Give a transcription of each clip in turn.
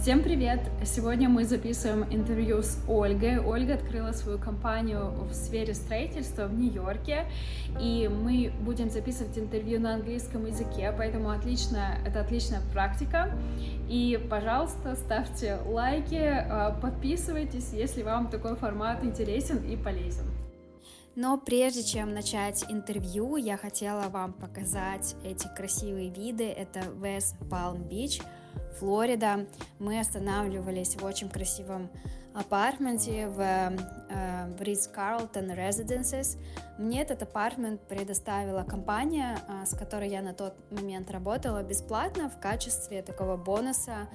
Всем привет! Сегодня мы записываем интервью с Ольгой. Ольга открыла свою компанию в сфере строительства в Нью-Йорке, и мы будем записывать интервью на английском языке, поэтому это отличная практика. И, пожалуйста, ставьте лайки, подписывайтесь, если вам такой формат интересен и полезен. Но прежде чем начать интервью, я хотела вам показать эти красивые виды. Это West Palm Beach, Флорида. Мы останавливались в очень красивом апартменте в Ritz-Carlton Residences. Мне этот апартмент предоставила компания, с которой я на тот момент работала бесплатно в качестве такого бонуса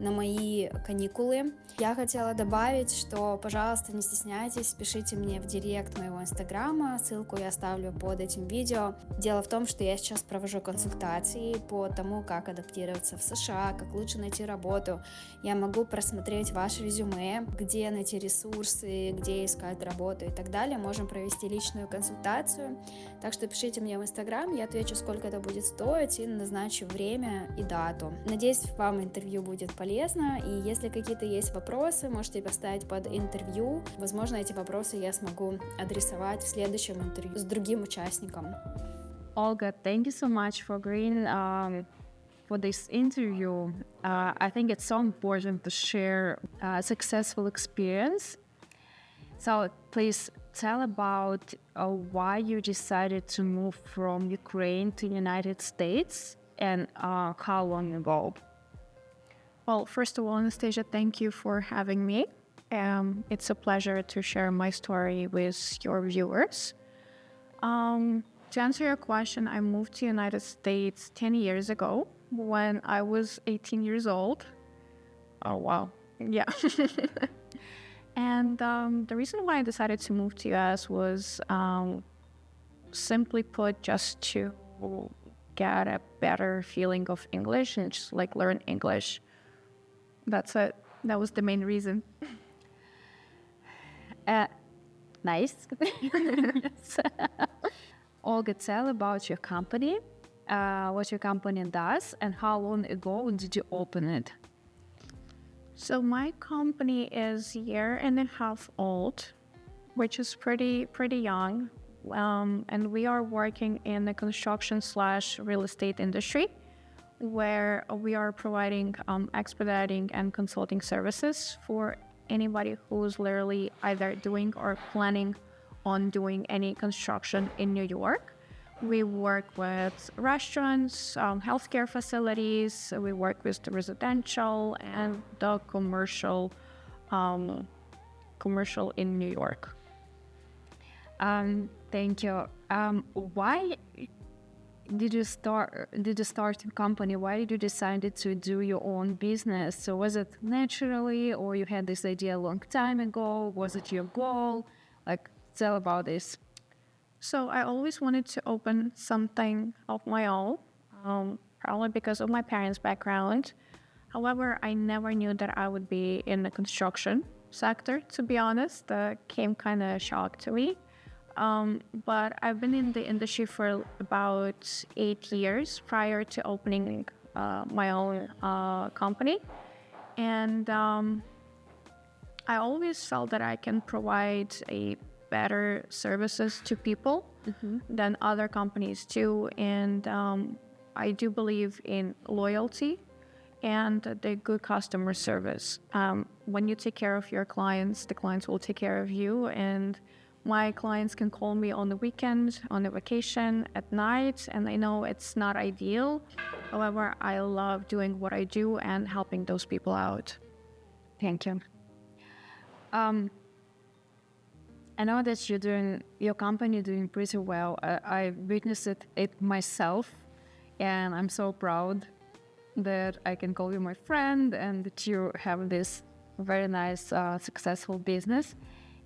на мои каникулы. Я хотела добавить, что, пожалуйста, не стесняйтесь, пишите мне в директ моего инстаграма, ссылку я оставлю под этим видео. Дело в том, что я сейчас провожу консультации по тому, как адаптироваться в США, как лучше найти работу. Я могу просмотреть ваше резюме, где найти ресурсы, где искать работу и так далее. Можем провести личную консультацию. Так что пишите мне в инстаграм, я отвечу, сколько это будет стоить, и назначу время и дату. Надеюсь, вам интервью будет полезно, и если какие-то есть вопросы, можете поставить под интервью. Возможно, эти вопросы я смогу адресовать в следующем интервью с другим участником. Olga, thank you so much for agreeing for this interview. I think it's so important to share a successful experience. So please tell about why you decided to move from Ukraine to the United States and how long ago. Well, first of all, Anastasia, thank you for having me. It's a pleasure to share my story with your viewers. To answer your question, I moved to the United States 10 years ago when I was 18 years old. Oh, wow. Yeah. And the reason why I decided to move to US was simply put just to get a better feeling of English and just like learn English. That's it. That was the main reason. Nice. Olga, tell about your company, what your company does, and how long ago did you open it? So my company is a year and a half old, which is pretty young. And we are working in the construction/real estate industry, where we are providing expediting and consulting services for anybody who's literally either doing or planning on doing any construction in New York. We work with restaurants, healthcare facilities. We work with the residential and the commercial in New York. Thank you. Why did you start a company? Why did you decide to do your own business? So was it naturally, or you had this idea a long time ago? Was it your goal? Like, tell about this. So I always wanted to open something of my own, probably because of my parents' background. However, I never knew that I would be in the construction sector, to be honest. That came kind of shock to me. But I've been in the industry for about 8 years prior to opening my own company. And I always felt that I can provide a better services to people than other companies do. And I do believe in loyalty and the good customer service. When you take care of your clients, the clients will take care of you. And my clients can call me on the weekend, on a vacation, at night, and I know it's not ideal. However, I love doing what I do and helping those people out. Thank you. I know that your company doing pretty well. I witnessed it myself, and I'm so proud that I can call you my friend and that you have this very nice, successful business.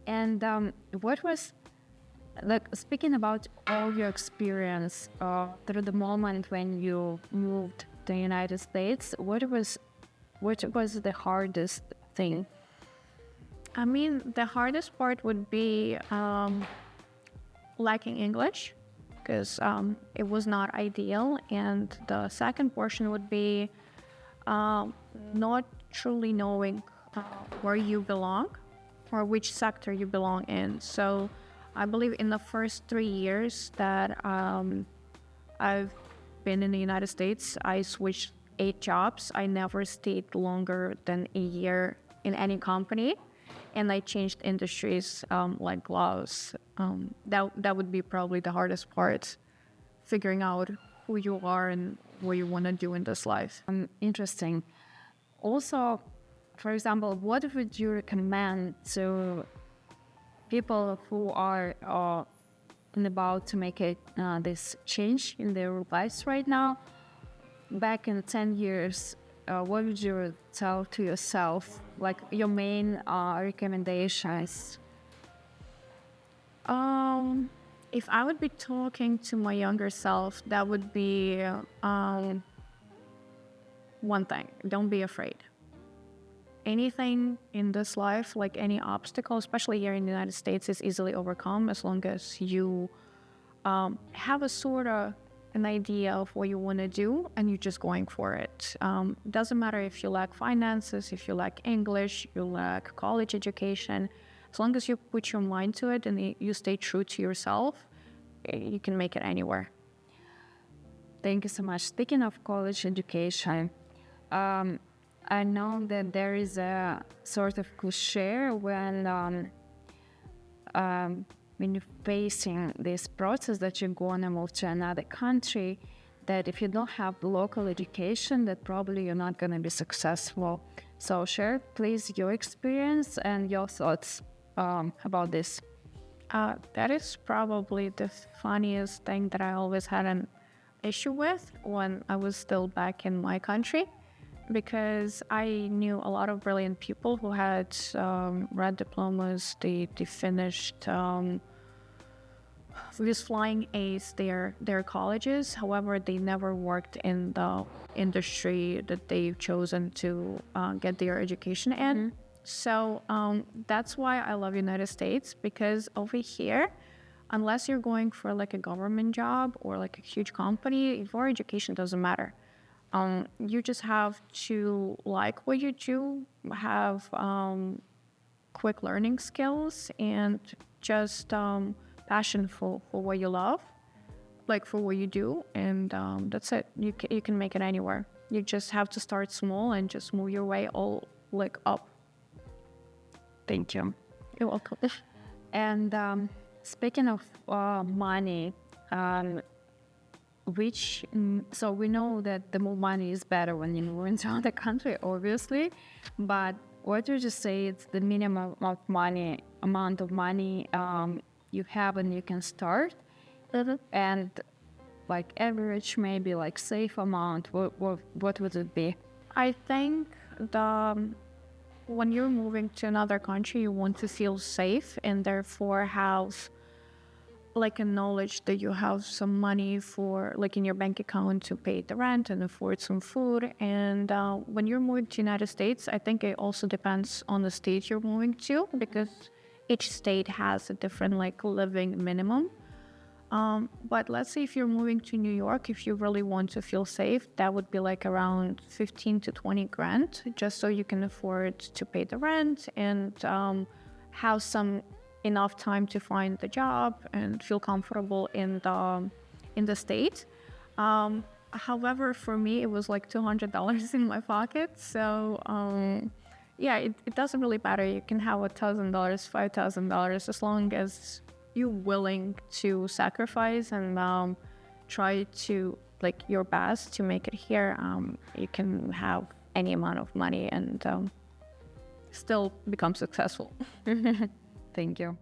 And what was, like, speaking about all your experience through the moment when you moved to the United States, what was the hardest thing? I mean, the hardest part would be lacking English, because it was not ideal. And the second portion would be not truly knowing where you belong or which sector you belong in. So I believe in the first 3 years that I've been in the United States, I switched 8 jobs. I never stayed longer than a year in any company, and I changed industries like gloves. That would be probably the hardest part, figuring out who you are and what you want to do in this life. Interesting. Also, for example, what would you recommend to people who are about to make this change in their lives right now? Back in 10 years, what would you tell to yourself, like your main recommendations? If I would be talking to my younger self, that would be one thing: don't be afraid. Anything in this life, like any obstacle, especially here in the United States, is easily overcome as long as you have a sort of an idea of what you want to do and you're just going for it. Doesn't matter if you lack finances, if you lack English, you lack college education. As long as you put your mind to it and you stay true to yourself, you can make it anywhere. Thank you so much. Speaking of college education, I know that there is a sort of cliche when you're facing this process that you're going to move to another country, that if you don't have local education, that probably you're not going to be successful. So share, please, your experience and your thoughts about this. That is probably the funniest thing that I always had an issue with when I was still back in my country, because I knew a lot of brilliant people who had red diplomas. They finished with flying A's their colleges. However, they never worked in the industry that they've chosen to get their education in. Mm-hmm. So that's why I love United States, because over here, unless you're going for like a government job or like a huge company, your education doesn't matter. You just have to like what you do, have quick learning skills, and just passion for what you love, like for what you do, and that's it. You can make it anywhere. You just have to start small and just move your way all like up. Thank you. You're welcome. And speaking of money, so we know that the more money is better when you move into another country, obviously, but what would you say it's the minimum amount of money you have and you can start? Mm-hmm. And like average, maybe like safe amount, what would it be? I think when you're moving to another country, you want to feel safe and therefore have like a knowledge that you have some money for, like in your bank account, to pay the rent and afford some food. And when you're moving to United States, I think it also depends on the state you're moving to, because each state has a different like living minimum. But let's say if you're moving to New York, if you really want to feel safe, that would be like around 15 to 20 grand, just so you can afford to pay the rent and have some enough time to find the job and feel comfortable in the state. However, for me, it was like $200 in my pocket. So yeah, it doesn't really matter. You can have $1,000, $5,000, as long as you're willing to sacrifice and try to like your best to make it here. You can have any amount of money and still become successful. Thank you.